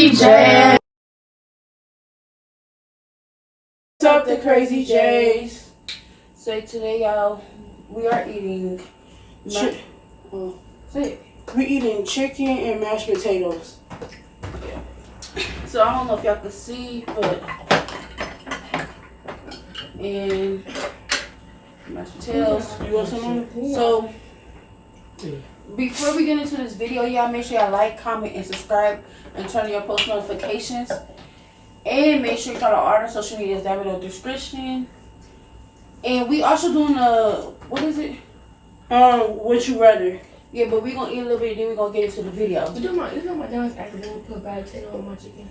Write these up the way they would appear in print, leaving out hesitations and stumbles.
Crazy J. What's up, the Crazy J's? So today, y'all, we are eating. We're eating chicken and mashed potatoes. Yeah. So I don't know if y'all can see, but and mashed potatoes. You want some? So before we get into this video, y'all make sure y'all like, comment, and subscribe, and turn on your post notifications. And make sure you follow all our social medias down below the description. And we also doing what is it? Would you rather? Yeah, but we gonna eat a little bit, then we gonna get into the video. You know my dad accidentally put Valentino on my chicken.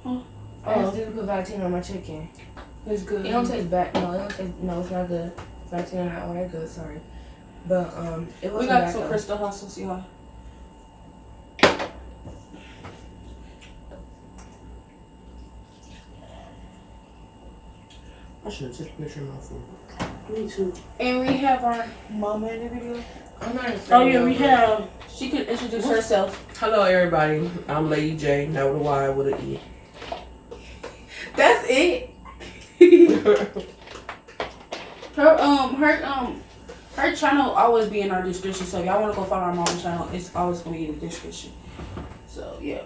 Huh? I accidentally put Valentino on my chicken. It's good. It don't taste bad. No, it don't taste. No, it's not good. Valentino not all that good. Sorry, but it wasn't. We got bad, some though. Crystal Hustles, y'all. I should have took a picture of my food. Me too. And we have our mama in the video. I'm not. Oh yeah, we have. She could introduce herself. Hello, everybody. I'm Lady J. Not with a Y, with an E. That's it. Her channel always be in our description. So if y'all wanna go follow our mama's channel, it's always gonna be in the description. So yeah.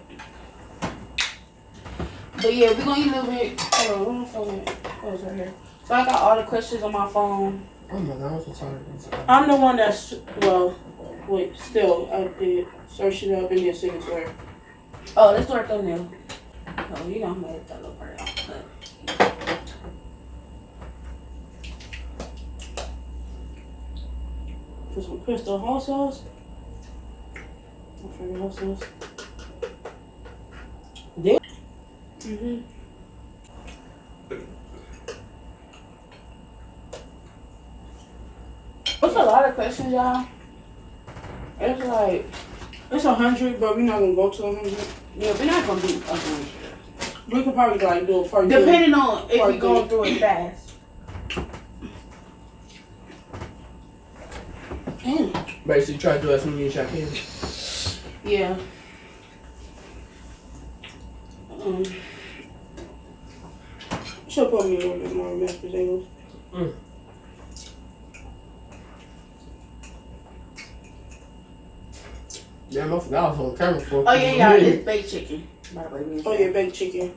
But yeah, we're gonna eat a little bit. Hold on, where my phone at? Oh, it's right here. So I got all the questions on my phone. Oh my God, I'm so tired. I'm the one that's still I did search it up and then send it to her. Oh, let's do our thumbnail. Oh, you know I'm gonna edit that little part out. Put some Crystal hot sauce. My favorite hot sauce. Yeah. Mhm. It's a lot of questions, y'all. It's like, It's 100, but we're not gonna go to 100. yeah, we're not gonna do 100. We could probably like do a part two. Depending on if Part we going three. through it fast. Basically, try to do as many as I can. Yeah. She'll put me a little bit more mashed potatoes. Damn, I forgot I was on camera for. Oh yeah, yeah, it's baked chicken. By the way, Oh yeah, baked chicken.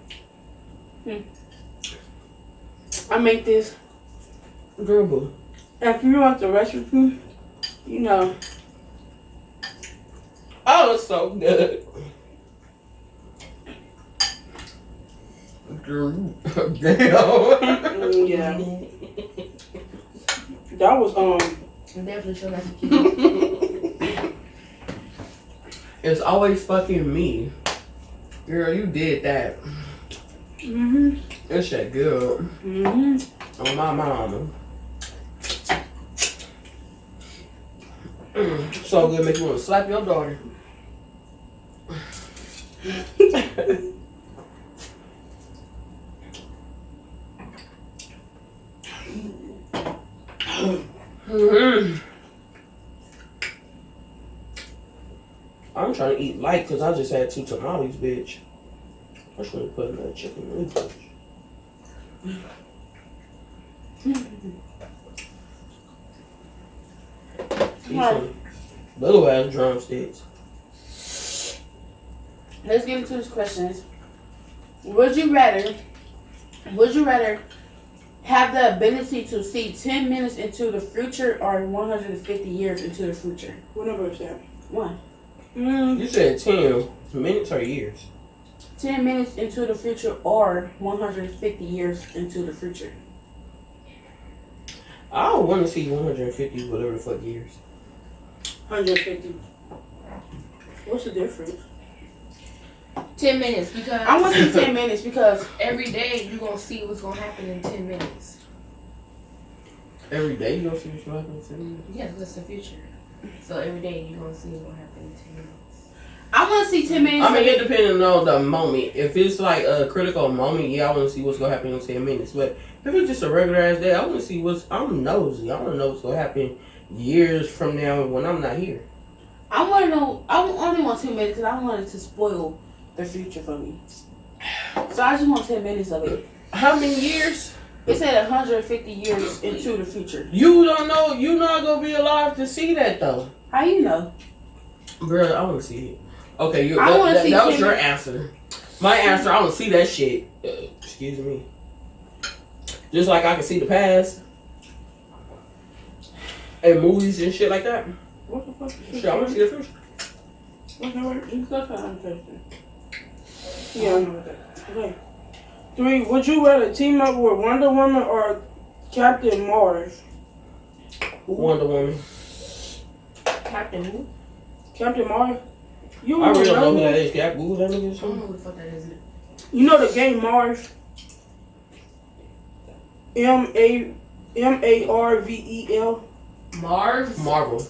I make this. Girl, boo. If you want the recipe, you know. Oh, it's so good. Girl, damn. Yeah. That was I'm definitely sure not to keep. It's always fucking me. Girl, you did that. That shit good. On my mama. So good, make you want to slap your daughter. I'm trying to eat light because I just had 2 tamales, bitch. I should have put another chicken in this bitch. Little ass drumsticks. Let's get into these questions. Would you rather have the ability to see 10 minutes into the future or 150 years into the future? what number is that? 1. You said 10 minutes or years? 10 minutes into the future or 150 years into the future. I don't want to see 150 whatever the fuck years. 150. What's the difference? 10 minutes because I want to see 10 minutes because every day you're gonna see what's gonna happen in 10 minutes. Every day you gonna see what's going to happen in 10 minutes? Yes, that's the future. So every day you're gonna see what's gonna happen in 10 minutes. I want to see 10 minutes. I mean, it depends on the moment. If it's like a critical moment, yeah, I want to see what's going to happen in 10 minutes. But if it's just a regular ass day, I want to see I'm nosy. I want to know what's going to happen years from now when I'm not here. I want to know. I only want 2 minutes because I don't want it to spoil the future for me. So I just want 10 minutes of it. How many years? It said 150 years into the future. You don't know. You not gonna be alive to see that though. How you know? Bro, I want to see it. Okay, I wanna see that was your 10 answer. My answer, I want to see that shit. Excuse me. Just like I can see the past and movies and shit like that. What the fuck? Shit, I want to see the future. Yeah. Okay. 3. Would you rather team up with Wonder Woman or Captain Mars? Wonder Woman. Captain who? Captain Mars? You I really don't know know who that is. Can I Google that nigga or I don't know something? who the fuck that is. You know the game Mars? Marvel. Mars? Marvel.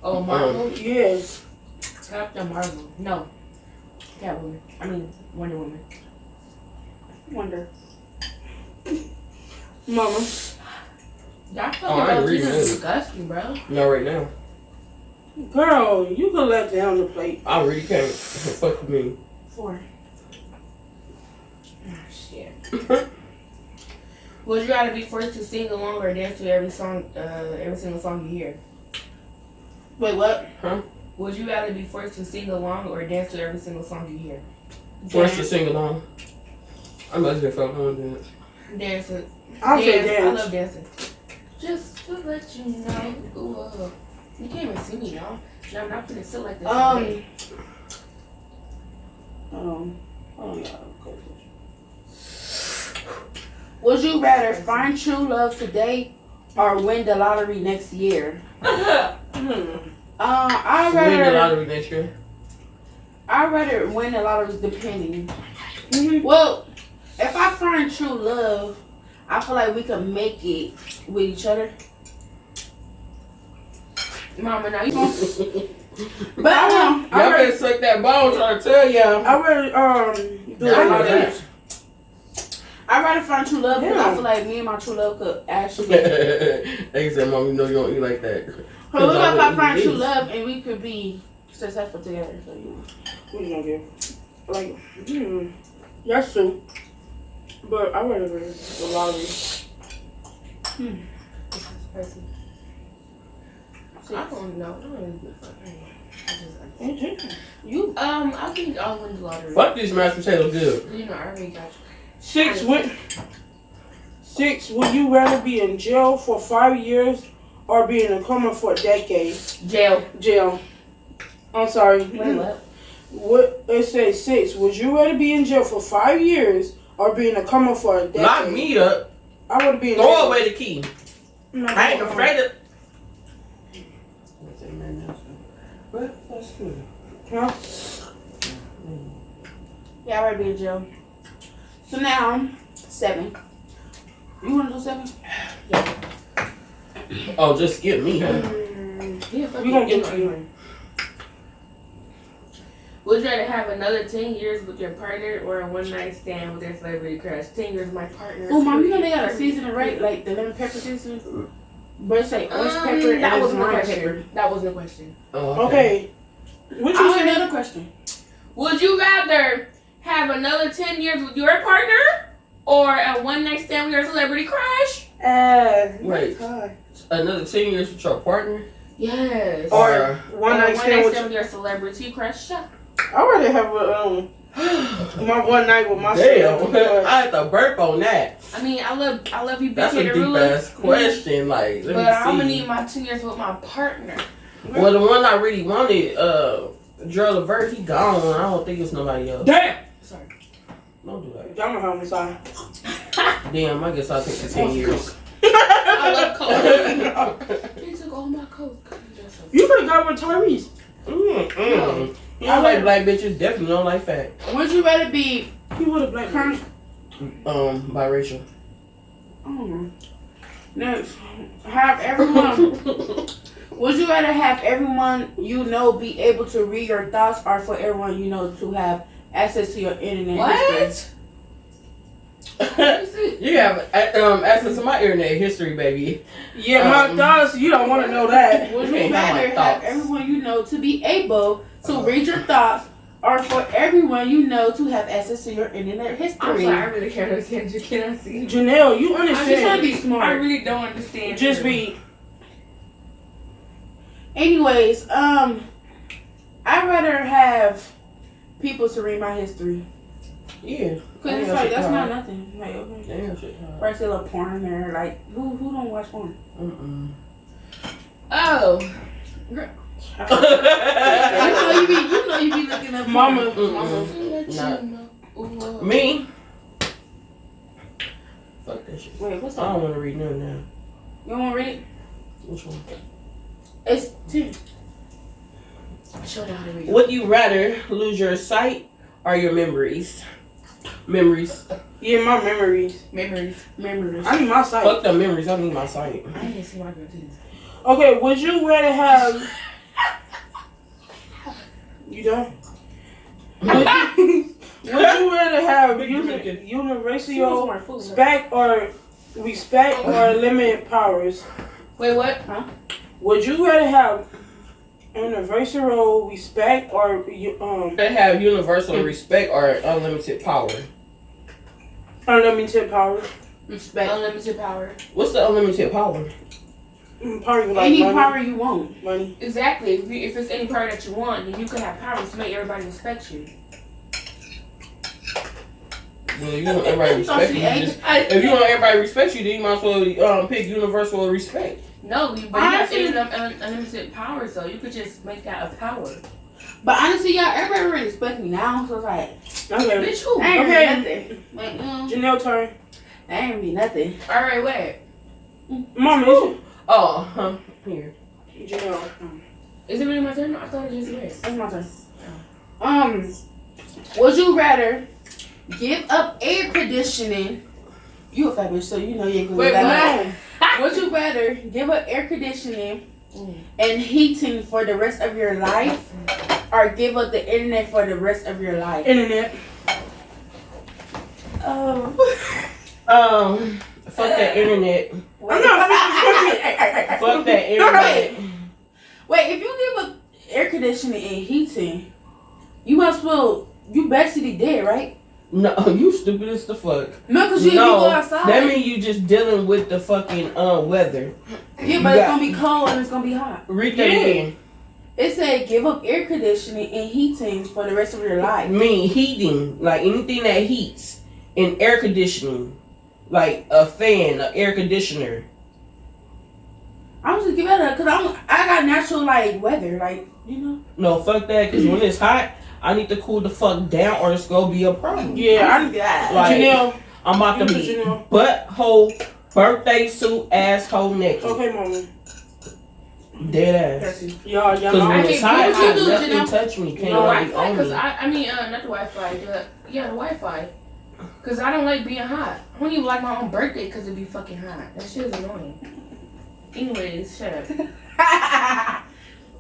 Oh, Marvel? Yes. Captain Marvel. No. Catwoman. I mean, Wonder Woman. Wonder. Mama. Y'all Oh, I talking ain't about reading Jesus it. disgusting, bro. Not right now. Girl, you can let down the plate. I really can't. Fuck with me. 4. Oh, shit. Would you rather be forced to sing along or dance to every single song you hear? Wait, what? Would you rather be forced to sing along or dance to every single song you hear? Forced to sing along. I'm about to get fucked on dance. Dancing. I'll say I dance. love dancing. Just to let you know. Ooh, you can't even see me, y'all. No, I'm not gonna sit like this. Hold on, y'all. Would you rather find true love today or win the lottery next year? Hmm. I'd Win the rather lottery next year. win the lottery depending. Mhm. Well, if I find true love, I feel like we can make it with each other. Mama, now you gonna But Y'all better suck that bone, trying to tell y'all. I would do I know it. that. I'd rather find true love because I Yeah. feel like me and my true love could actually. They said, "Mom, you know you don't eat like that." But what about if I I find wouldn't true eat love and we could be successful together? So, you know. What you gonna give? Like, that's true. But I would rather the lottery. person. I don't know. I don't really give a fuck. You I think I'll win the lottery. Fuck this mashed potato good. You know, I already got you. 6. Would you rather be in jail for 5 years or be in a coma for a decade? Jail. Jail. I'm sorry. Wait, what? What it says 6. Would you rather be in jail for 5 years or be in a coma for a decade? Lock me up. I would be in Throw jail. away the key. No, I ain't afraid of. Huh? Yeah, I'd rather be in jail. So now 7. You wanna do 7? Oh, just skip me. Huh? Yeah, fuck We you. gonna get to you. Would you rather have another 10 years with your partner or a one-night stand with your celebrity crush? 10 years with my partner. Oh, mom, you know they got a seasoning, right? Like the lemon pepper seasoning. But it's like orange pepper and that it's wasn't the lime question. pepper. That wasn't the question. Oh, Okay. What I you want say? another question. Would you rather have another 10 years with your partner or a one-night stand with your celebrity crush? Wait. God. Another 10 years with your partner? Yes. Or one night stand with. with your celebrity crush. I'd rather have my one night with my Damn. son. I had to burp on that. I mean, I love you, Big That's a Hater deep Ruler. ass question. Like, let But me I'm gonna see. need my 10 years with my partner. Well, the one I really wanted, Gerald Levert, he gone. I don't think it's nobody else. Damn. Sorry. Don't do that. I'm a homicide. Damn, I guess I'll take the 10 years. I love coke. They took all my coke. You could have got with Tyrese. You don't like black bitches, definitely don't like fat. Would you rather be He would have black current? Biracial. I don't know. Next, have everyone. Would you rather have everyone you know be able to read your thoughts, or for everyone you know to have access to your internet history? You have access to my internet history, baby. Yeah, my thoughts. You don't want to know that. Would you Okay, not my rather have thoughts. everyone you know to be able to read your thoughts, or for everyone you know to have access to your internet history? I'm sorry, I really can't understand you. Can I see? Janelle, you I'm just trying to understand. be I smart. really don't understand. Just you. be. Anyways, I'd rather have people to read my history. Yeah. Cause it's like that's not nothing. Like okay. Damn shit. Or still a porn there. Like who don't watch porn? Oh. You know you be looking up Mama. porn. Me? Fuck that shit. Wait, what's I that? don't want to read none now. You want to read it? Which one? It's 2. Show them how to read. Would you rather lose your sight or your memories? Memories. Yeah, my memories. Memories. I need my sight. Fuck the memories. I need my sight. I didn't see my girl titties. Okay, would you rather have? You done? Would you rather have universal respect or limit powers? Wait, what? Huh? Would you rather have universal respect or They have universal respect or unlimited power. unlimited powers? Respect. Unlimited power. What's the unlimited power? Power like Any money. power you want. Money. Exactly. If it's any power that you want, then you can have powers to make everybody respect you. Well, if you want everybody to respect you, if you want everybody to respect you, then you might as well pick universal respect. No, but you have unlimited power, so you could just make that a power. But honestly, y'all, everybody really respect me now, so it's like, Okay. Bitch, who? I ain't Okay. really nothing. Like, Janelle turn. I ain't really nothing. All right, wait. Mama, Oh, here. Janelle. Is it really my turn? I thought it just was. That's my turn. Would you rather give up air conditioning? You a fat bitch, so you know you ain't gonna Wait, do that. what? Would you rather give up air conditioning and heating for the rest of your life, or give up the internet for the rest of your life? Internet. Fuck that internet. I'm not Fuck that internet. Wait, if you give up air conditioning and heating, you might as well. You basically dead, right? No, you stupid as the fuck. No, because you go outside. That means you just dealing with the fucking weather. Yeah, but it's gonna be cold and it's gonna be hot. Read that again. It said give up air conditioning and heating for the rest of your life. Mean heating, like anything that heats, and air conditioning, like a fan, an air conditioner. I'm just giving that up because I got natural like weather, like you know. No, fuck that. Because when it's hot, I need to cool the fuck down, or it's gonna be a problem. Yeah, I just got Like, Janelle. I'm about to be Janelle. butthole, birthday suit, asshole naked. Okay, mama. Dead ass. Y'all, Because when I it's mean, hot, what you do, nothing Janelle? touch me. The Can't nobody Wi-Fi, own because me. not the Wi-Fi, the Wi-Fi. Because I don't like being hot. I don't even like my own birthday because it be fucking hot. That shit is annoying. Anyways, shut up.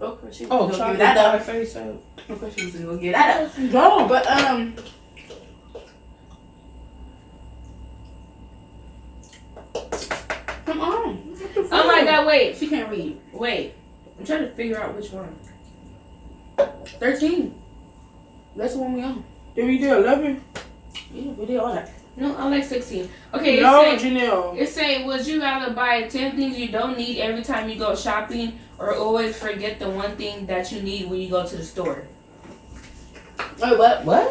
Of course she was Oh, gonna chocolate give that my up. face out. Of course she was gonna give that up. Go. But come on. Oh my god, wait. She can't read. Wait. I'm trying to figure out which one. 13. That's the one we on. Did we do 11? Yeah, we did all that. No, I like 16. Okay, No, it's saying, Janelle. it's saying, would you rather buy 10 things you don't need every time you go shopping, or always forget the one thing that you need when you go to the store? Wait, what? What?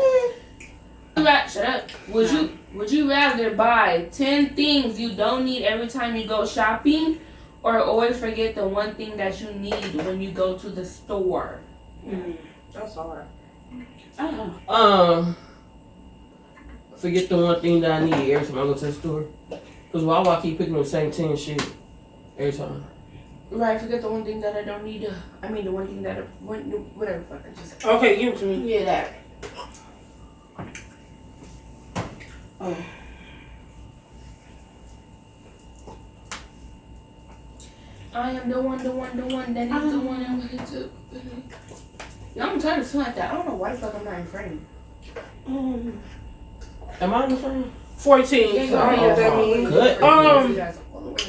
Shut up. Would you rather buy 10 things you don't need every time you go shopping, or always forget the one thing that you need when you go to the store? That's hard. I don't know. Forget the one thing that I need every time I go to the store. Because why would I keep picking the same 10 shit every time? Right, forget the one thing that I don't need. The one thing that whatever fuck I just said. Okay, give it to me. Yeah, that. Oh. I am the one that is the one I'm going to. Y'all, I'm tired of something like that. I don't know why the fuck I'm not in frame. Am I in the frame? 14. Yeah, So I don't know what that means.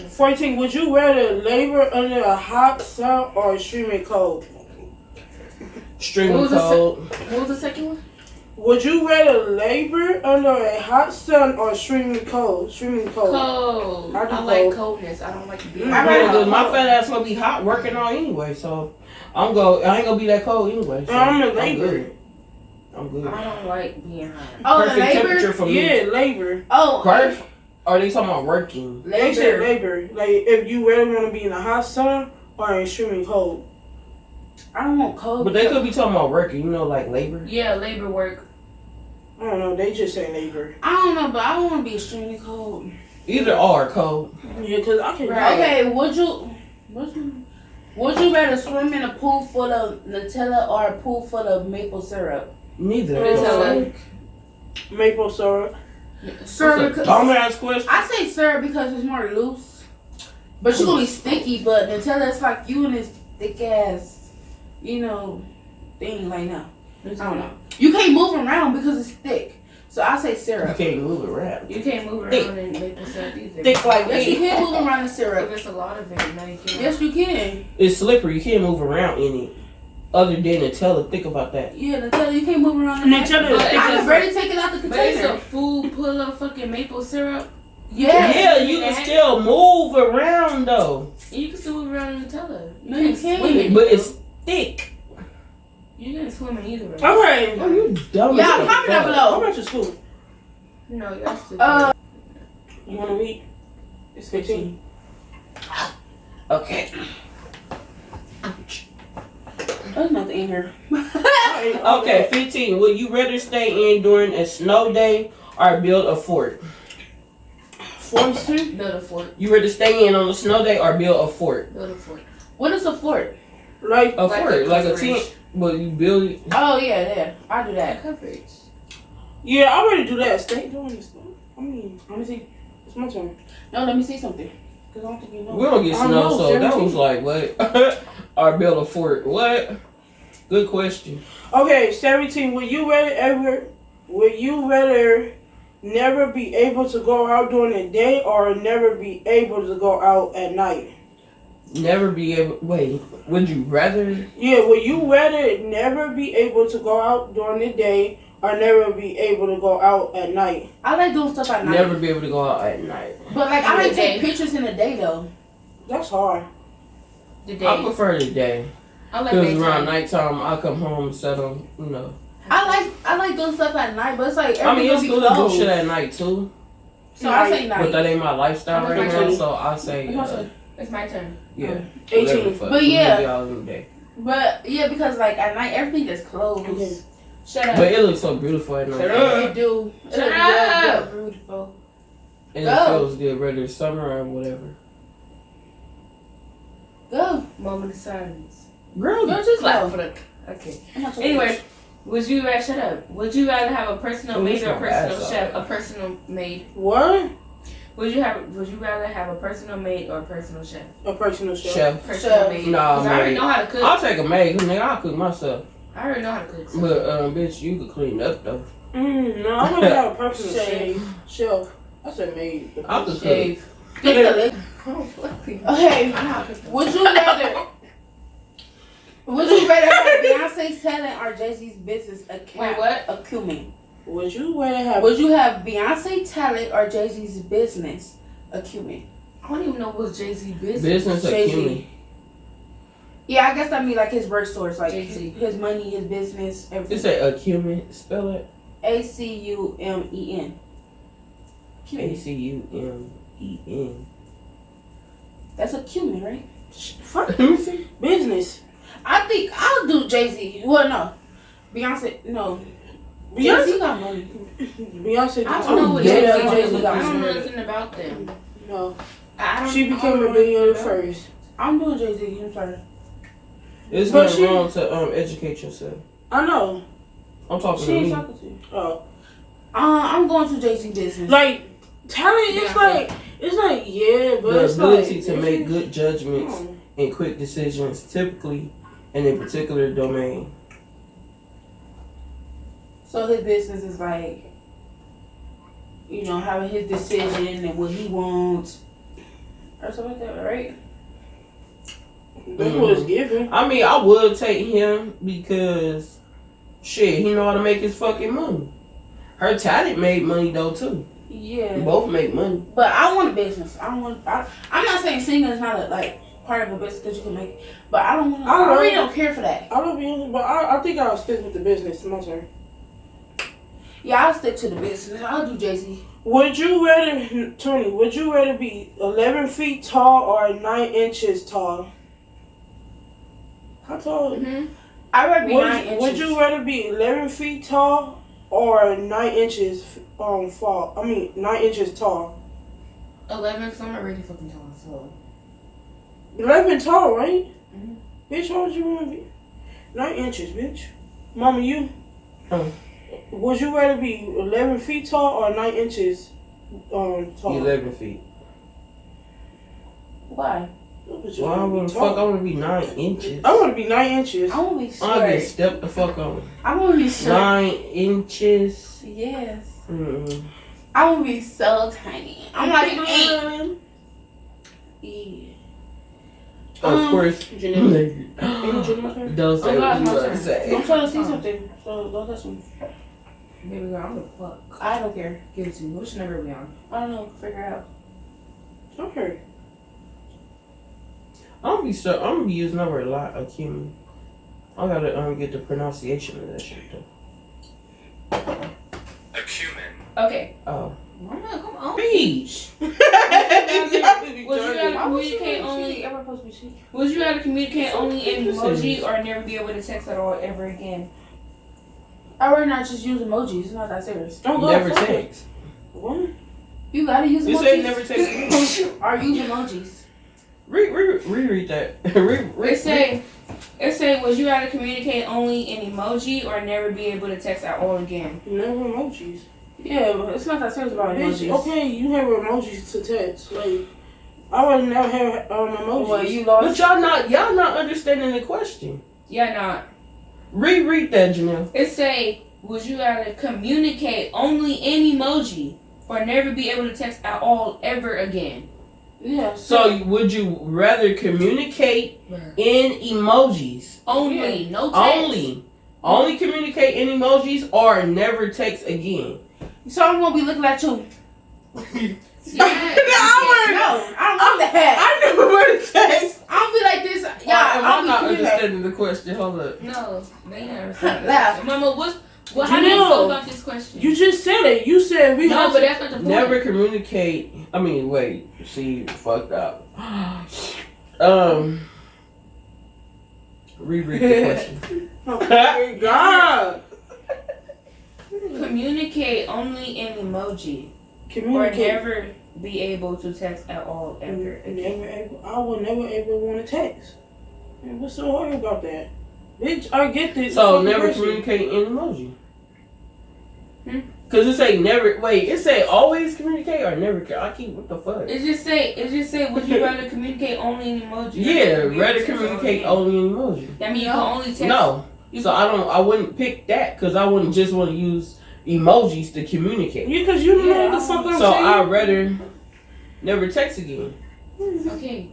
Good. 14. Would you rather labor under a hot sun or extremely cold? Streaming cold. What was the second one? Would you rather labor under a hot sun or streaming cold? Streaming cold. Cold. I do I like cold. coldness. I don't like being I Yeah, rather cold. because my fat ass gonna be hot working on anyway, so I ain't gonna be that cold anyway. So I'm in labor. good. I'm good. I don't like being hot. Oh, the Perfect labor. temperature for me. Yeah, labor. Oh, Birth? Or are they talking about working? They said labor. labor. Like, if you really want to be in the hot sun or extremely cold. I don't want cold. But they could be talking about working, you know, like labor. Yeah, labor work. I don't know. They just say labor. I don't know, but I don't want to be extremely cold. Either or cold. Yeah, because I can. Right. Okay, would you rather swim in a pool full of Nutella or a pool full of maple syrup? Neither. Nutella. Maple syrup. Syrup That's a because dumbass question. I say syrup because it's more loose, but you're gonna be sticky. But Nutella, it's like you in this thick ass, thing like now. I don't know. You can't move around because it's thick. So I say You syrup. can't move it around. You can't move around in maple syrup either. Thick like Yes, you me. can move around in If syrup. there's a lot of it, no, you can't. Yes, you can. It's slippery. You can't move around in it. Other than Nutella, think about that. Yeah, Nutella, you can't move around in that. Nutella But is it's I can just- barely take it out the But it's a container. food full of fucking maple syrup. Yes. Yeah, you can still move around though. And you can still move around in Nutella. No, you swim can't. in it, But though. it's thick. You can't swim in either. Right? Okay. Oh, you dumb Yeah, as comment down fuck. below. How much is school? No, you have to. You want to eat? It's 15. Okay. There's nothing in here. Okay, 15. Would you rather stay in during a snow day or build a fort? 42? Build a fort. You rather stay in on a snow day or build a fort? Build a fort. What is a fort? Like, A Like fort, a like a coverage. tent, but you build it. Oh yeah, I do that. Coverage. yeah, I already do that. Stay doing this stuff. I mean, let me see. It's my turn. No, let me see something. Cause I don't think you know. We don't get I snow, know, so that 17. was like, what? Or build a fort. What? Good question. Okay, 17. Would you rather never be able to go out during the day or never be able to go out at night? Never be able. Wait, would you rather? Yeah, would you rather never be able to go out during the day or never be able to go out at night? I like doing stuff at night. Never be able to go out at night. But like I like In the take day. pictures in the day though. That's hard. The I day. prefer the day. I like Because daytime. around nighttime, I come home and settle, I like doing stuff at night, but it's like I mean, it's everything cool be to do closed. shit at night too. So I say But night. that ain't my lifestyle That's right my now, turn. so I say, It's my turn. yeah. 18. whatever the fuck. But We yeah. can be out in the day. But yeah, because like at night everything is closed. Okay. Shut up. But it looks so beautiful at night. Shut It do. It Shut look up. real beautiful. And Go. it feels good, whether it's summer or whatever. Go. Moment of silence. Girl, Go just Clap go. for the. Okay. I'm not so Anyway, would you rather shut up? Would you rather have a personal Oh, maid this or a my ass personal off. chef? A personal maid. What? Would you rather have a personal maid or a personal chef? A personal chef. chef. Personal Chef. maid. Nah, 'Cause I already maid. know how to cook. I'll take a maid, cause nigga, I'll cook myself. I already know how to cook. So. But, bitch, you could clean up though. No, I want to have a personal Shave. chef. I said maid. I could cook. Shave. Get the lid. Oh, fuck me. Okay. I know how to cook. Would you rather have Beyonce's talent or Jay-Z's business Wait, what? acumen? Would you rather have? Would you have Beyonce talent or Jay-Z's business acumen? I don't even know what's Jay-Z business. Business Jay-Z. acumen. Yeah, I guess I mean like his work source, like Jay-Z. his money, his business, It everything. say acumen. Spell it. ACUMEN. ACUMEN. That's acumen, right? Fuck Let me see. business. I think I'll do Jay-Z. Well, no. Beyonce, no. Jay-Z got money. Beyonce. I don't know what Yeah, Jay-Z Jay-Z do. got I don't know money. nothing about them. No. I don't, She I don't became know a billionaire anything about first. I'm doing Jay-Z. I'm sorry. It's But not she- wrong to educate yourself. I know. I'm talking She to ain't me. talking to you. Oh. I'm going to Jay-Z business. Like, talent is Beyonce. like, yeah, but The it's ability like, to make good judgments Hmm. and quick decisions, typically in a particular domain. So his business is like, having his decision and what he wants. Or something like that, right? That's what it's giving. I mean, I would take him because, shit, he know how to make his fucking money. Her talent made money though too. Yeah. Both make money. But I want a business. I'm not saying singing is not a part of a business that you can make. But I don't want. I really don't care for that. I don't be honest, but I think I'll stick with the business. My turn. Yeah, I'll stick to the business. I'll do Jay-Z. Would you rather, Tony? Would you rather be 11 feet tall or 9 inches tall? How tall? I'd rather be 9 inches. Would you rather be 11 feet tall or 9 inches 9 inches tall? 11, because I'm already fucking tall, so. 11 tall, right? Bitch, how would you want to be? 9 inches, bitch. Mama, you? Would you rather be 11 feet tall or 9 inches tall? 11 feet. Why? Why the fuck I want to be 9 inches? I want to be 9 inches. I want to be short. I get stepped the fuck on. I want to be short. 9 inches. Yes. Mm-mm. I want to be so tiny. I'm like 8. Yeah. Of course. Janelle. Don't say what you my want turn. to say. I'm trying to see something, so don't touch me. Baby girl, I don't give a fuck. I don't care. Give it to me. What's your number be on? I don't know. Figure it out. Okay. I'm gonna be using that word a lot, Akim. I gotta get the pronunciation of that shit though. Acumen. Okay. Oh. Mama, come on. Beach. Would you rather Why would she communicate be only? she? Everybody supposed to be she. Would you rather communicate only in emoji or never be able to text at all ever again? I would not just use emojis. It's not that serious. Don't go Never fuck it. text. What? You gotta use You emojis. said never text. Or use emojis. Reread that. It say, would you rather communicate only in emoji or never be able to text at all again? Never emojis. Yeah, but it's not that serious about Bitch, emojis. okay, you have emojis to text. Like, I would never have emojis. Well, you But lost. y'all not understanding the question. Yeah, not. Reread that, Janelle. It say, would you rather communicate only in emoji or never be able to text at all ever again? Yeah. So would you rather communicate in emojis? Only, no text. Only communicate in emojis or never text again? So I'm gonna be looking at you. Yeah. I don't want that. I never want to text. I'll be like this. I'm Yeah, not I'll be communicating. understanding the question. Hold up. No, they never said Laugh. that. Mama, how do you feel about this question? You just said it. You said we no, have but to. that's not the point. Never communicate. I mean, wait. See, fucked up. Reread the question. Oh my God. Communicate only in emoji or Communicate. never be able to text at all ever again. I would never ever want to text. Man, what's so hard about that? Bitch, I get this. So never communicate in emoji. Cause it say never. Wait, it say always communicate or never. I keep what the fuck. It just say would you rather communicate only in emoji? Yeah, rather communicate only in emoji. That means you can only text. No, so I wouldn't pick that because I wouldn't just want to use emojis to communicate. Yeah, cause you don't know what the fuck I'm So saying. I'd rather never text again. Okay.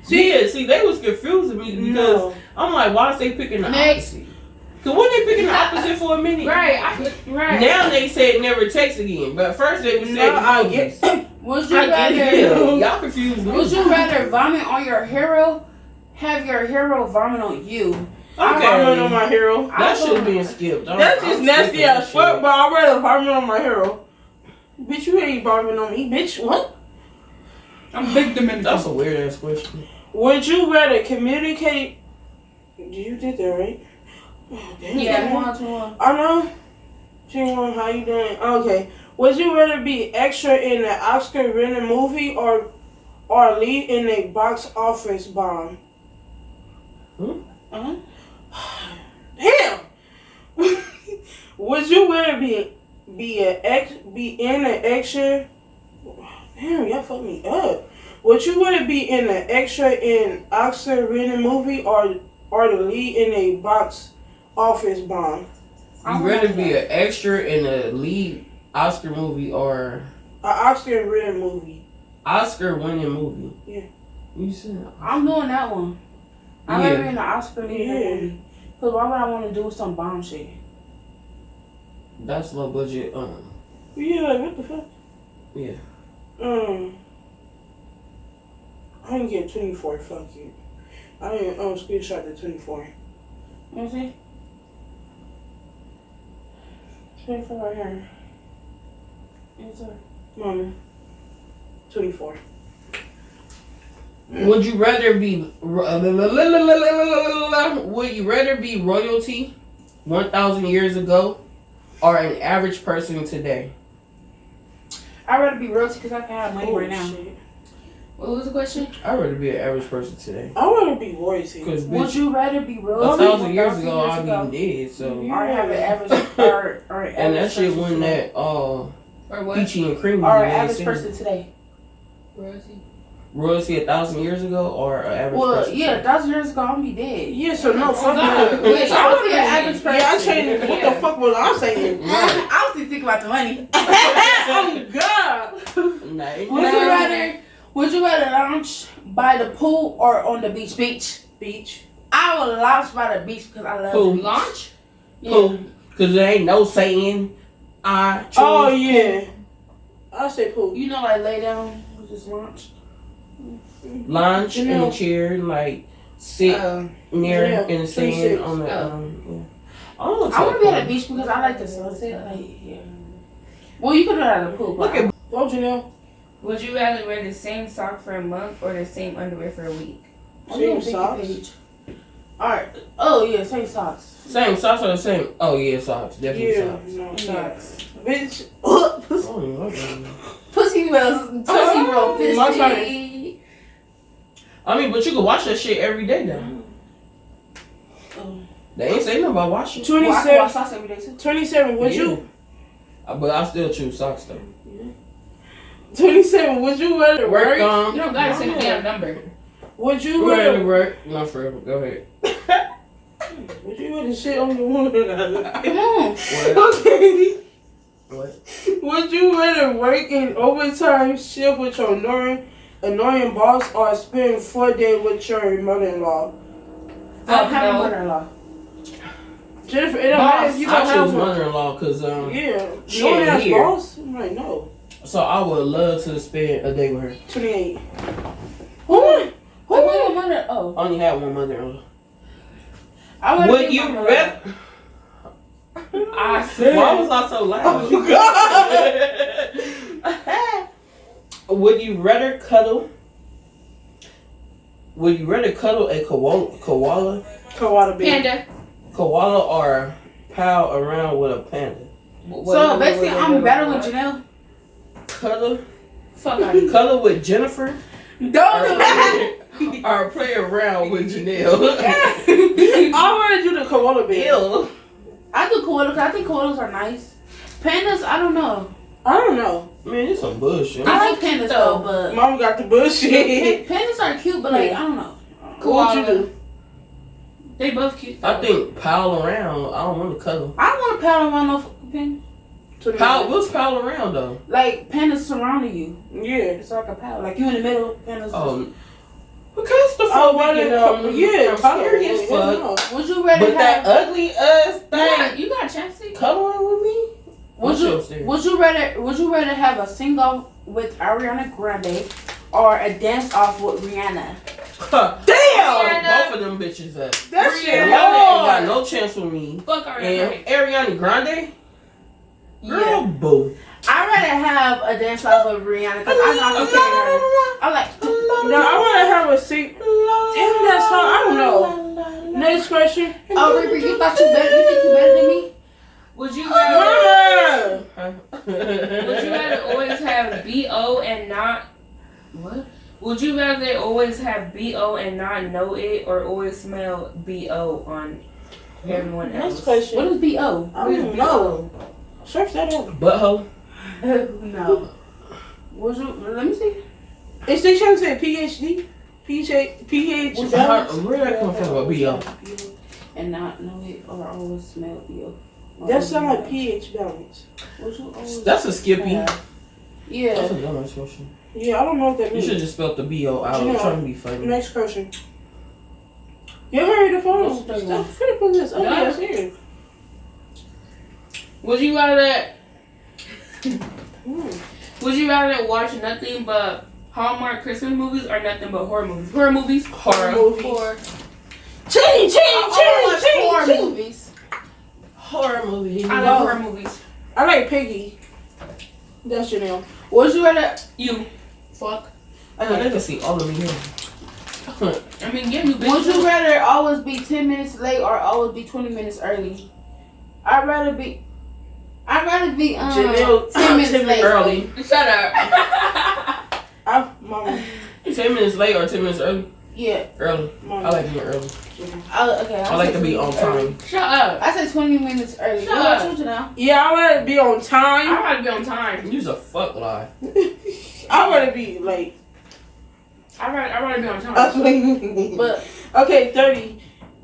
See, they was confusing me because I'm like, why is they picking the opposite? Cause when they picking the opposite for a minute, Right. Now they said never text again, but first they was saying emojis. Would you I rather? get it. Y'all confused me. Would you rather vomit on your hero? Have your hero vomit on you? I'm vomit on my hero. That should have been skipped. That's just nasty as fuck, but I'd rather vomit on my hero. Bitch, you ain't vomiting on me, bitch. What? I'm big Dominican. That's a weird ass question. Would you rather communicate? You did that, right? Oh, damn. Yeah, 1-1. I know. Jingle, how you doing? Okay. Would you rather be extra in an Oscar-winning movie or lead in a box office bomb? Uh-huh. Damn. Would you rather be in an extra? Damn, y'all fucked me up. Would you rather be in an extra in Oscar-winning movie or the lead in a box office bomb? You'd rather be an extra in a lead Oscar movie or An Oscar-winning movie. Oscar winning movie? Yeah. You said I'm doing that one. I rather be in the Oscar leading Yeah. movie. Cause why would I want to do some bomb shit? That's low budget. Yeah, like, what the fuck? Yeah. I didn't get 24. Fuck you. I didn't screenshot the 24. You know what I'm saying? 24 right here. Yes, sir. Mama. 24. Would you rather be royalty 1,000 years ago or an average person today? I'd rather be royalty because I can have money right now. Shit. What was the question? I'd rather be an average person today. I want to be royalty. Because Would you rather be royalty 1,000 years ago, I'd be dead. So or have an average or an and that average shit person when today? that Or what? peachy and creamy. Or you an ain't average seen. person today. Royalty. Royalty 1,000 years ago or an average Well, person? yeah, 1,000 years ago, I'm gonna be dead. Yeah, so no, fuck God. that. Wait, I want to be an average person. Yeah, I changed. What the fuck was I saying? I was just thinking about the money. Oh God. Nah, Would you rather launch by the pool or on the beach? Beach. I would launch by the beach because I love Pool. the beach. Launch? Yeah. Pool. Because there ain't no saying I choose Oh yeah. I say pool. You know, like lay down, we just launch. lunch You in know- a chair, like sit near Yeah, in the 26. sand on the yeah. I want to be at the beach because I like the sunset. Like, yeah. Well, you could do that at the pool. Look at Go Janelle. Would you rather wear the same sock for a month or the same underwear for a week? Same socks. Alright. Oh, yeah, same socks. same socks or the same? Oh yeah, socks, definitely Yeah. socks. No Socks. Bitch. Oh, okay. Pussy real fishy. My turn. I mean, but you can wash that shit every day though. Oh. They ain't say nothing about washing. Well, I can 27. wash socks every day too. 27. Would Yeah. you? But I still choose socks though. 27. Would you rather Work You on. don't gotta say the damn number. Would you Go ahead, rather? work. Not forever. Go ahead. Would you rather shit on your woman? Come on. What? Okay. What? Would you rather work in overtime shift with your annoying boss or spend 4 days with your mother-in-law? Fuck no. have a mother-in-law. Jennifer, it don't matter if you I don't have choose one. mother-in-law because Yeah. she You only ain't have here. boss? I'm like, no. So I would love to spend a day with her. 28. Who would mother? Oh. I only had one mother-in-law. I would Would you rather? I said. Why was I so loud? Would you rather cuddle? Would you rather cuddle a koala Panda. or pal around with a panda? So basically, I'm better with Janelle. Cuddle, Fuck out of here. cuddle with Jennifer, Don't. or play around with Janelle. I want to do the koala bear. Ew. I do koalas because I think koalas are nice. Pandas, I don't know. I don't know. Man, it's some bullshit. I like pandas though, but Mom got the bullshit. pandas are cute. But like, I don't know. What would you do? They both cute. I think pal around. I don't want to cuddle. I don't want to paddle around no fucking panda. Pal, what's pal around though? Like pandas surrounding you. Yeah. It's like a paddle. Like you in the middle. Pandas. Oh, because the Oh, phone well, yeah. scary as fuck. Would you rather But that have? ugly ass thing You got chapstick? cuddling with me? Would you rather have a sing off with Ariana Grande or a dance off with Rihanna? Damn! Both of them bitches up. That Rihanna shit ain't got hard. no chance with me. Fuck Ariana. And Ariana Grande? Girl, Yeah. boo. I'd rather have a dance off with Rihanna because I know I can carry her. I'm like, No, I want to have a seat. Damn that song. I don't know. Next question. oh, Riri, you thought you better? You think you better than me? Would you rather? Mama! Would you rather always have BO and not what? Would you rather always have BO and not know it, or always smell BO on everyone Next else? question. What is B.O.? I don't know. Search that up. Butthole? No. Would you? Let me see. Is they trying to say PhD? PH Would balance? Where that come from? What B.O.? And not know it or always smell B.O. That sound like pH balance. Would you always That's a Skippy. have- Yeah. That's a dumbass question. Yeah, I don't know what that You means. should just spell the B.O. out. You I'm know, trying to be funny. Next question. You heard the phone. What's the third Stop finna put this up Done. here. Would you rather Mm. Would you rather watch nothing but Hallmark Christmas movies or nothing but horror movies? Horror movies. Horror. Horror. Ching, ching, ching, ching, Horror ching. movies. Horror movie. I love horror movies. I like Piggy. That's Janelle. Would you rather You. fuck? I know they can see all of me here. I mean, yeah, you bitch. Would you rather always be 10 minutes late or always be 20 minutes early? I'd rather be Janelle, 10 minutes 10 late. Early. Shut up. Mama. 10 minutes late or 10 minutes early? Yeah. Early. Mama. I like being early. Okay. I like to be on time. Shut up. I said 20 minutes early. Shut What up. about you now? Yeah, I want to be on I time. gotta be on time. You's a fuck lie. I want to be late. I rather be on time. But Okay,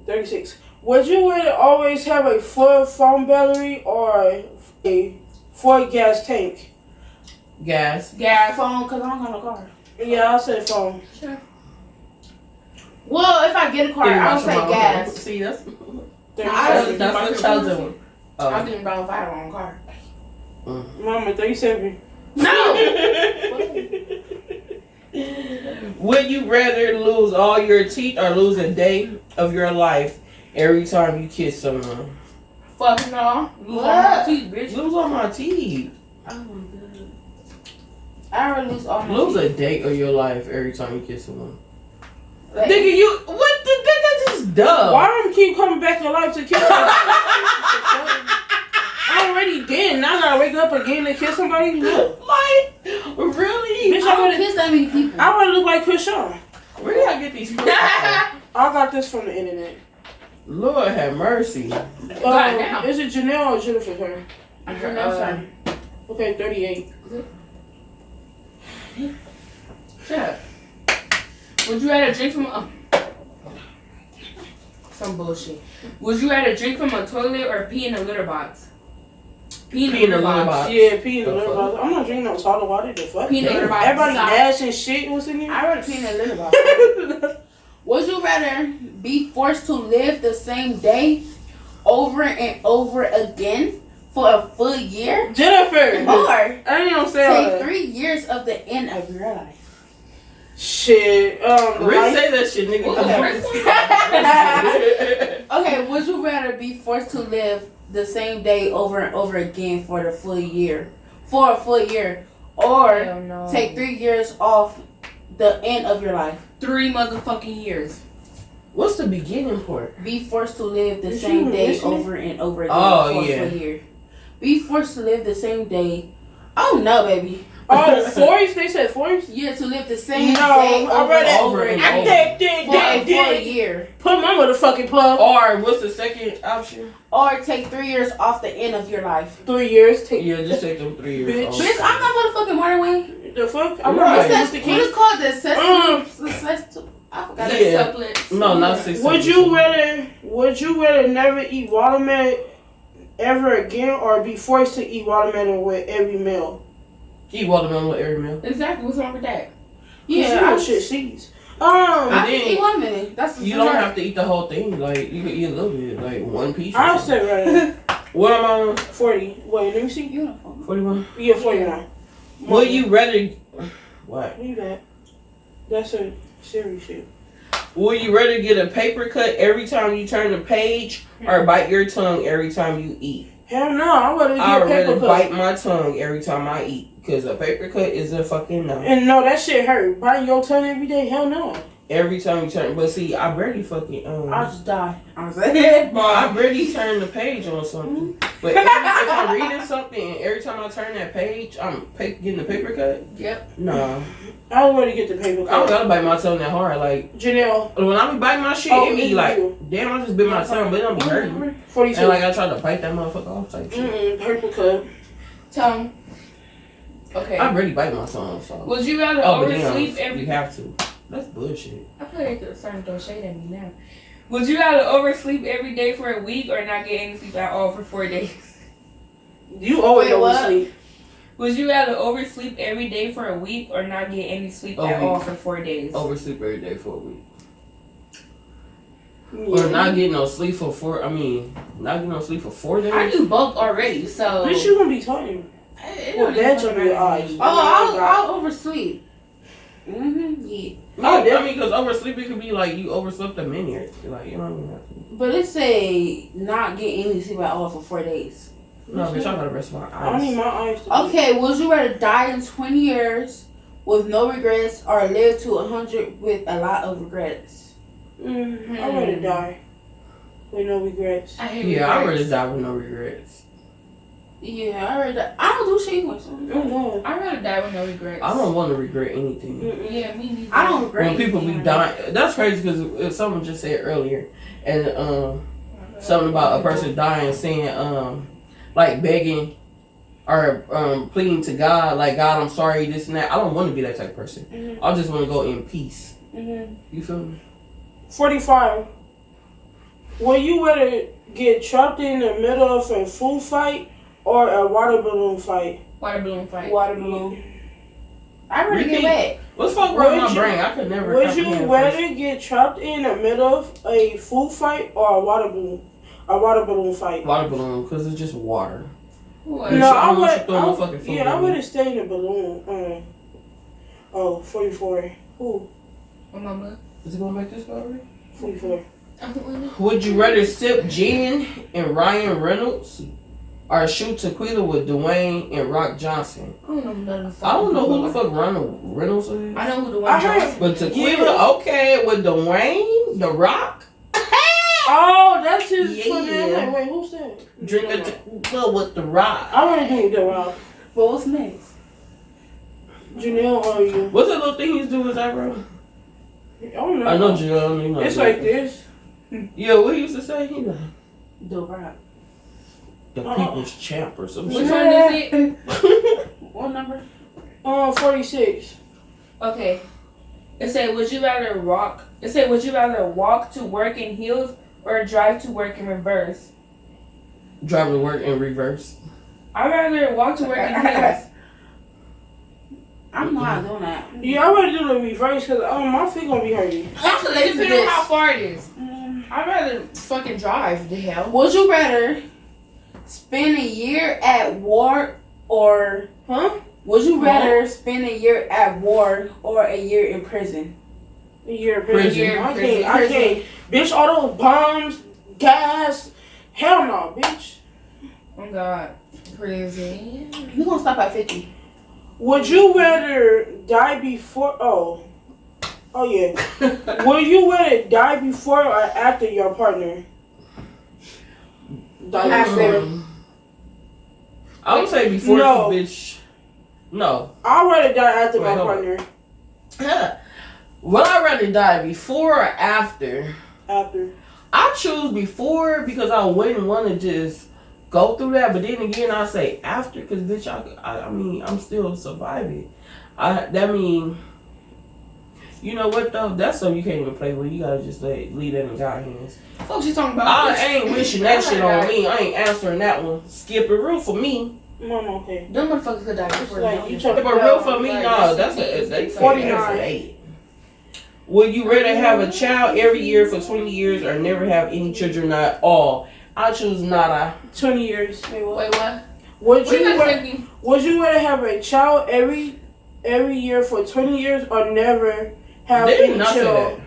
36. Would you rather always have a full phone battery or a full gas tank? Gas. Gas. phone, because I don't got no car. Yeah, I'll say phone. Sure. Well, if I get a car, I'll say gas. See, that's 37. that's what y'all doing. I'm thinking about if I had my own car. Mama, 37. No! Would you rather lose all your teeth or lose a day of your life every time you kiss someone? Fuck no. Lose all What? my teeth, bitch. Lose all my teeth. Oh my god. I already lose all my Lose teeth. a day of your life every time you kiss someone. Like, Nigga, you what the that's just dumb. Why do you keep coming back to life to kiss somebody? I already did. Now I gotta wake up again to kiss somebody? Look. Like, really? Bitch, I don't kiss that many people. I want to look like Chris Shaw. Where did I get these from? I got this from the internet. Lord have mercy. Goddamn. Is it Janelle or Jennifer? Her? Sorry. Okay, 38. Shut up. Would you rather drink from some bullshit? Would you rather drink from a toilet or pee in a litter box? Pee in a litter box. Yeah, pee in the litter box. I'm not drinking no solid water. The fuck? Pee in a litter box. Everybody Stop. ass and shit was in here. I'd rather pee in a litter box. Would you rather be forced to live the same day over and over again for a full year? Jennifer. Or I ain't gonna say all take that. 3 years of the end of your life? Shit. Rick, say that shit, nigga. Okay, would you rather be forced to live the same day over and over again for the full year? For a full year. Or Hell no. take 3 years off the end of your life? 3 motherfucking years. What's the beginning part? Be forced to live the Is same you day listening? over and over again Oh, for yeah. a full year. Be forced to live the same day. Oh no, baby. Oh, forest? They said forest? Yeah, to live the same No, day I over read and it. over and again over. for a full year. Put my motherfucking plug. Or what's the second option? Or take 3 years off the end of your life. 3 years. Take Yeah, just take them 3 years. Bitch. off. Bitch, I'm not motherfucking Martin Wayne. the fuck? I'm Right. not What's the that? What is called the sesame? I forgot. Yeah. Suplets. No, not 6. Would you rather never eat watermelon ever again or be forced to eat watermelon with every meal? eat watermelon with every meal? Exactly. What's wrong with that? Yeah, Yeah, I shit seeds. I And can then eat 1 minute. That's the You don't have to eat the whole thing. Like, you can eat a little bit, like one piece. or I'll something. say right What am I on? 40. Wait, let me see. Uniform. 41. Yeah, 41. Would you rather? What? Leave that. That's a serious shit. Would you rather get a paper cut every time you turn the page, or bite your tongue every time you eat? Hell no, I would I get would paper rather cut. bite my tongue every time I eat, because a paper cut is a fucking no. And no, that shit hurt. Biting your tongue every day? Hell no. Every time you turn, but see, I barely fucking I'll just die. I was like, I barely turn the page on something. But if I'm reading something and every time I turn that page, I'm getting the paper cut. Yep. No, I would rather get the paper I don't cut. gotta bite my tongue that hard. Like Janelle. when I be biting my shit, Oh, it be you like, do. damn, I just bit my tongue, but it don't be hurting. 42. And like I try to bite that motherfucker off type shit. Paper cut. Tongue. Okay. I really bite my tongue. So. Would you rather Oh, but oversleep damn, every? you have to. That's bullshit. I feel like they're starting to throw shade at me now. Would you rather oversleep every day for a week or not get any sleep at all for 4 days? You always Wait, what? oversleep. Would you rather oversleep every day for a week or not get any sleep A at week. all for 4 days? Oversleep every day for a week. Or not getting no sleep for 4. I mean, not getting no sleep for 4 days. I do both already, so. Bitch, you gonna be talking. Well, that's under your eyes. I'll oversleep. Yeah. I mean, because oversleeping could be like you overslept a minute. Like, you don't even have to. But it say not get any sleep at all for 4 days. No, bitch, I gotta rest my eyes. I don't need my eyes to Okay, would you rather die in 20 years with no regrets or live to 100 with a lot of regrets? I'd rather die with no regrets. I hate Yeah, I'd rather regrets. die with no regrets. Yeah, I heard that. I don't do shit anyway. So. No. I'd rather die with no regrets. I don't want to regret anything. Yeah, me neither. I don't regret When people be anything. dying, that's crazy because someone just said earlier, and something about a person dying saying like begging or pleading to God, like, God, I'm sorry, this and that. I don't want to be that type of person. I just want to go in peace. You feel me? 45. Will you rather get trapped in the middle of a food fight or a water balloon fight? Water balloon fight. Water balloon. I already Repeat. get wet. What's fuck wrong with my Would you- brain? I could never. Would you comprehend rather first. get trapped in the middle of a food fight or a water balloon? A water balloon fight. Water balloon because it's just water. What? No, No, I I want you would. throwing no fucking food Yeah, I in me. would stay in the balloon. 44. Ooh, My mama. Is it going back this way already? 44. Would you rather sip gin and Ryan Reynolds or shoot tequila with Dwayne and Rock Johnson? I don't know none of the I don't know who the fuck. fuck Ryan Reynolds is. I know who the I one heard- Johnson. But tequila, okay, with Dwayne, The Rock? Oh, that's his. Yeah. Wait, who's that? Drink a tequila with The Rock. I want to drink the rock. But what's next? Janelle or you? What's that little thing he's doing with that, bro? I don't know. I know Janelle. You know It's that. like this. Yeah, what he used to say? He like, The Rock. the people's champ or some Which shit. one is it? What number? 46. Okay. It say, would you rather walk to work in heels or drive to work in reverse? Driving to work in reverse. I'd rather walk to work in heels. I'm not doing that. Yeah, I would do the reverse because my feet gonna be hurting. Actually, Listen to depending on this. how far it is. I'd rather fucking drive. The hell. Would you rather spend a year at war or would you rather spend a year at war or a year in prison? A year in Prison. prison. I Prison. can't. Bitch, all those bombs, gas. Hell no, bitch. Oh God. Prison. You gonna stop at 50? Would you rather die before? Oh yeah. Would you rather die before or after your partner? Die After. before. I would say before, No. bitch. No. I'd rather die after Wait, my hold partner. Would I rather die before or after? After. I choose before because I wouldn't want to just go through that. But then again, I say after because, bitch, I mean, I'm still surviving. That mean, you know what, though? That's something you can't even play with. You got to just leave that in God's hands. Fuck you talking about? I ain't wishing that shit on me. I ain't answering that one. Skip it real for me. Mama, okay. Them motherfuckers could die before Like, me. you But talking real for me, Like, no. that's That's they 49. 48. Would you rather have a child every year for 20 years or never have any children at all? I choose nada. 20 years. Wait, what? Would What you you got rather, to would you rather have a child every year for 20 years or never have They any did not say child? that.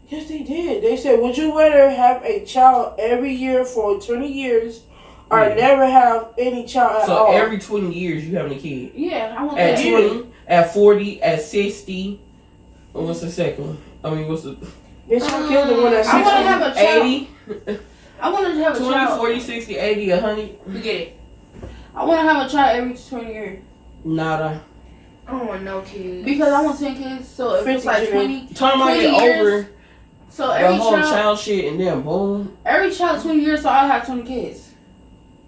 Yes, they did. They said, would you rather have a child every year for 20 years or Yeah. never have any child at So all? every 20 years you having a kid. Yeah, I want At that. 20, at 40, at 60. What's the second one? I mean, what's the Bitch, I killed the one that's I want to 60. have a child. 80? I want to have a 20, child. 40, 60, 80, 100? We get it. I want to have a child every 20 years Nada. I don't want no kids. because I want 10 kids. So if it's 50 like Jimmy. 20, Time I 20 get years. over So the every whole child, child shit and then boom. every child 20 years, so I'll have 20 kids.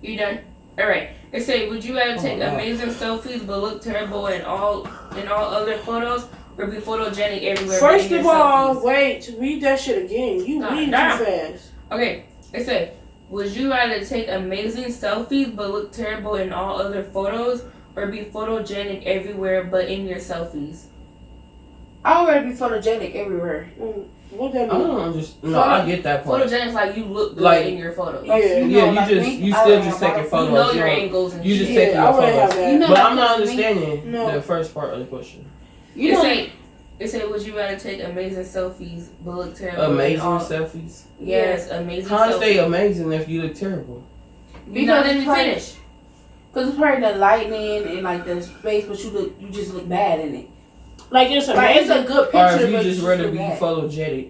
You done? All right. They say, would you rather take Oh, wow. amazing selfies but look terrible in all other photos, or be photogenic everywhere? but First in your of all, selfies? wait, read that shit again. You Nah, read nah. too fast. Okay. They say, would you rather take amazing selfies but look terrible in all other photos, or be photogenic everywhere but in your selfies? I already be photogenic everywhere. What that I mean? don't understand. No, I get that part. Photogenic is like you look good Like- in your photo. Yeah. You still just taking You photos. know your don't- angles and You shit. just taking I your wouldn't have photos. that. You know, But I'm not that's me. understanding No. the first part of the question. You It know, say, would you rather take amazing selfies but look terrible? Amazing in all- selfies. Yes, amazing How to stay selfies. amazing if you look terrible? Because let me finish. Cause it's probably the lightning and like the space, but you just look bad in it. Like it's Like it's a good Or picture, if you but just you rather look be bad. photogenic.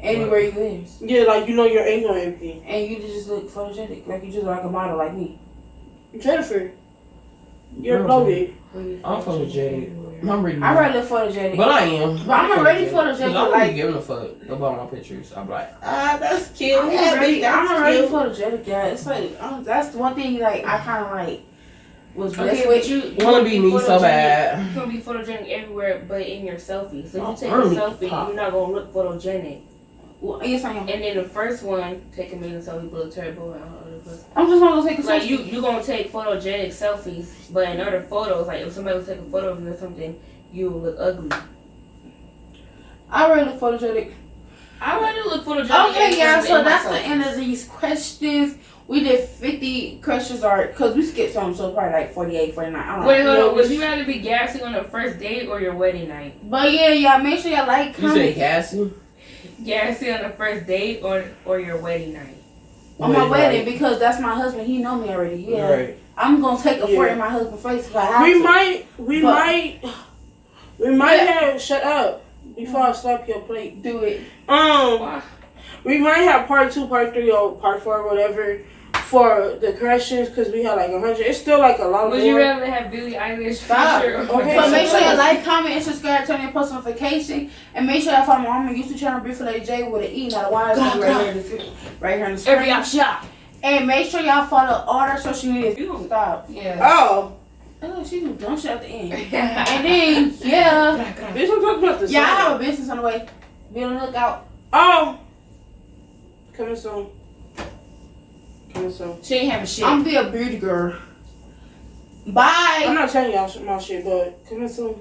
Anywhere you is, Yeah, like you know your angle and everything. and you just look photogenic, like you just like a model like me. Jennifer, you're Girl, bloated. I'm photogenic. I'm really I not. rather look photogenic. But I am. But I'm already photogenic, 'Cause I don't like- be giving a fuck about my pictures. I'm like, that's cute. I'm already photogenic, yeah. It's like that's one thing. Like I kind of like was blessed Okay, with. but you Wanna be me so photogenic- bad. You gonna be photogenic everywhere, but in your selfies. So if you take I'm a selfie, pop. you're not gonna look photogenic. Well, yes, I am. And then the first one, take amazing selfie, but look terrible. And all of this. I'm just gonna take a Like selfie. you gonna take photogenic selfies, but in other photos, like if somebody was taking a photo of you or something, you will look ugly. I rather look photogenic. I rather look photogenic. Okay, yeah. in So my that's the selfies. end of these questions. We did 50 questions, because we skipped some, so probably like 48, 49. I don't know. Wait, hold Yeah, on. Would we- you rather be gassing on the first date or your wedding night? But yeah, y'all make sure y'all like, You say comment Cassie? Gassing on the first date or your wedding night? on my Wait, wedding right. because that's my husband. He know me already. Yeah, Right. I'm gonna take a Yeah. fart in my husband's face if I have We to. might Yeah. have. Shut up before I stop your plate. do it. Why? We might have part 2, part 3, or part 4, whatever, for the questions because we had like 100. It's still like a lot Would more. you rather have Billie Eilish Stop. feature? Okay, So so make sure like- you like, comment, and subscribe, turn your post notification, and make sure y'all follow my mama YouTube channel, Briefly Lady J with an E, not a Y. It's gonna be right here, right here on the screen. Every shot. And make sure y'all follow all our social media. You- Stop. Yeah. Oh, Oh, she do dumb shit at the end. And then, yeah. bitch, I'm talking about the Yeah, I song. have a business on the way. Be on the lookout. Oh, coming soon. Coming soon. She ain't having shit. I'm be a beauty girl. Bye. I'm not telling y'all my shit, but coming soon.